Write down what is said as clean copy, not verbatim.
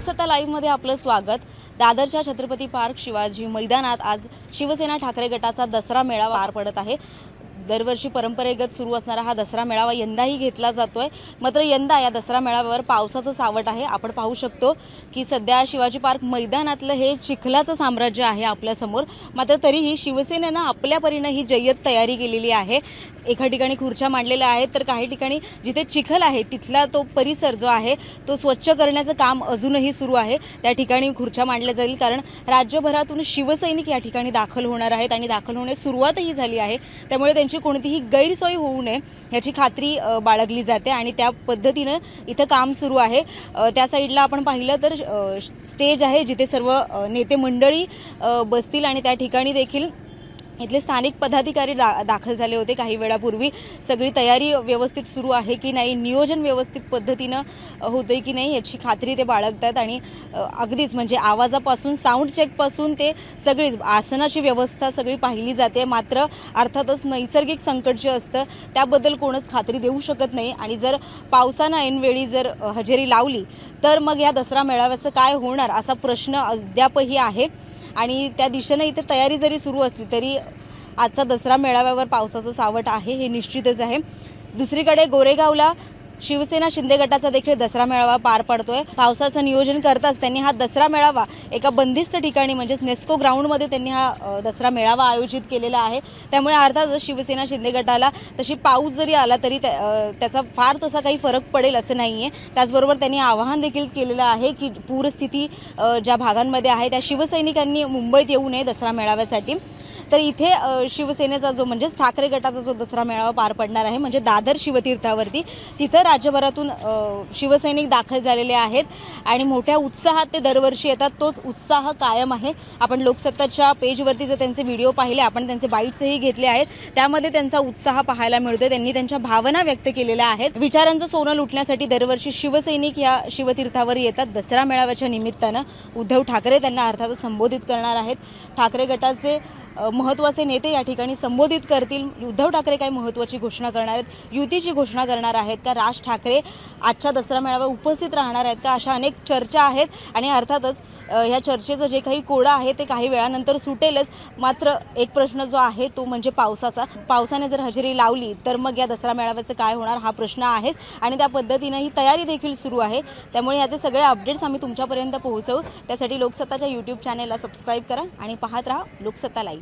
Loksatta live मध्ये आपलं स्वागत। दादरच्या छत्रपती पार्क शिवाजी मैदानात आज शिवसेना ठाकरे गटाचा दसरा मेळावा पार पडत आहे। दरवर्षी परंपरेगत सुरू असणारा हा दसरा मेळावा यंदाही घेतला जातोय। मात्र यंदा या दसरा मेळाव्यावर पावसाचं सावट आहे। आपण पाहू शकतो की सध्या शिवाजी पार्क मैदानातलं हे चिखलाचं साम्राज्य आहे आपल्या समोर। मात्र तरीही शिवसेनेनं आपल्या परीने ही जय्यत तयारी केलेली आहे। एका ठिकाणी खुर्च्या मांडलेल्या आहेत तर काही ठिकाणी जिथे चिखल आहे तिथला तो परिसर जो आहे तो स्वच्छ करण्याचं काम अजूनही सुरू आहे। त्या ठिकाणी खुर्च्या मांडल्या जाईल कारण राज्यभरातून शिवसैनिक या ठिकाणी दाखल होणार आहेत आणि दाखल होण्यास सुरुवातही झाली आहे। त्यामुळे त्यांची कोणतीही गैरसोय होऊ नये याची खात्री बाळगली जाते आणि त्या पद्धतीने इथं काम सुरू आहे। त्या साइडला आपण पाहिलं तर स्टेज आहे जिथे सर्व नेते मंडळी बसतील आणि त्या ठिकाणी देखील इथले स्थानिक पदाधिकारी दाखल झाले होते काही वेळापूर्वी। सगळी तयारी व्यवस्थित सुरू आहे की नाही, नियोजन व्यवस्थित पद्धतीने होते की नाही याची खात्री ते बाळगतात आणि अगदीच म्हणजे आवाजापासून साऊंड चेक पासून ते सगळी आसनाची व्यवस्था सगळी पाहिली जाते। मात्र अर्थातच नैसर्गिक संकट जे असतं त्याबद्दल कोणच खात्री देऊ शकत नाही आणि जर पावसानं ऐनवेळी जर हजेरी लावली तर मग या दसरा मेळाव्याचं काय होणार असा प्रश्न अद्यापही आहे आणि त्या दिशेने इथे तयारी जरी सुरू असली तरी आजचा दसरा मेळाव्यावर पावसाचं सावट आहे हे निश्चितच आहे। दुसरीकडे गोरेगावला शिवसेना शिंदे गटाचा देखील दसरा मेळावा पार पडतोय। पावसाचं नियोजन करताच त्यांनी हा दसरा मेळावा एका बंदिस्त ठिकाणी म्हणजे नेस्को ग्राउंडमध्ये त्यांनी हा दसरा मेळावा आयोजित केलेला आहे। त्यामुळे अर्थातच शिवसेना शिंदे गटाला तशी पाऊस जरी आला तरी त्याचा फार तसा काही फरक पडेल असं नाहीये। त्याचबरोबर त्यांनी आवाहन देखील केलेलं आहे की पूरस्थिती ज्या भागांमध्ये आहे त्या शिवसैनिकांनी मुंबईत येऊ नये दसरा मेळाव्यासाठी। तर इथे शिवसेनेचा जो म्हणजे ठाकरे गटाचा जो दसरा मेळावा पार पडणार आहे म्हणजे दादर शिवतीर्थावरती तिथे राज्यभरातून शिवसैनिक दाखल झालेले आहेत आणि मोठ्या उत्साहात ते दरवर्षी येतात। तोच उत्साह कायम आहे। आपण लोकसत्ताच्या पेजवरती जर त्यांचे व्हिडिओ पाहिले, आपण त्यांचे बाईट्सही घेतले आहेत, त्यामध्ये त्यांचा उत्साह पाहायला मिळतोय। त्यांनी त्यांच्या भावना व्यक्त केलेल्या आहेत। विचारांचं सोनं लुटण्यासाठी दरवर्षी शिवसैनिक या शिवतीर्थावर येतात। दसरा मेळाव्याच्या निमित्तानं उद्धव ठाकरे त्यांना अर्थातच संबोधित करणार आहेत। ठाकरे गटाचे महत्त्वाचे नेते या ठिकाणी संबोधित करतील। उद्धव ठाकरे काही महत्त्वाची घोषणा करणार आहेत, युतीची घोषणा करणार आहेत का, राज ठाकरे आजच्या दसरा मेळाव्यावर उपस्थित राहणार आहेत का, अशा अनेक चर्चा आहेत आणि अर्थातच ह्या चर्चेचं जे काही कोडं आहे ते काही वेळानंतर सुटेलच। मात्र एक प्रश्न जो आहे तो म्हणजे पावसाचा। पावसाने जर हजेरी लावली तर मग या दसरा मेळाव्याचं काय होणार हा प्रश्न आहे आणि त्या पद्धतीने ही तयारी देखील सुरू आहे। त्यामुळे याचे सगळे अपडेट्स आम्ही तुमच्यापर्यंत पोहोचवू। त्यासाठी लोकसत्ताच्या YouTube चॅनेलला सबस्क्राईब करा आणि पाहत राहा लोकसत्ता लाईव्ह।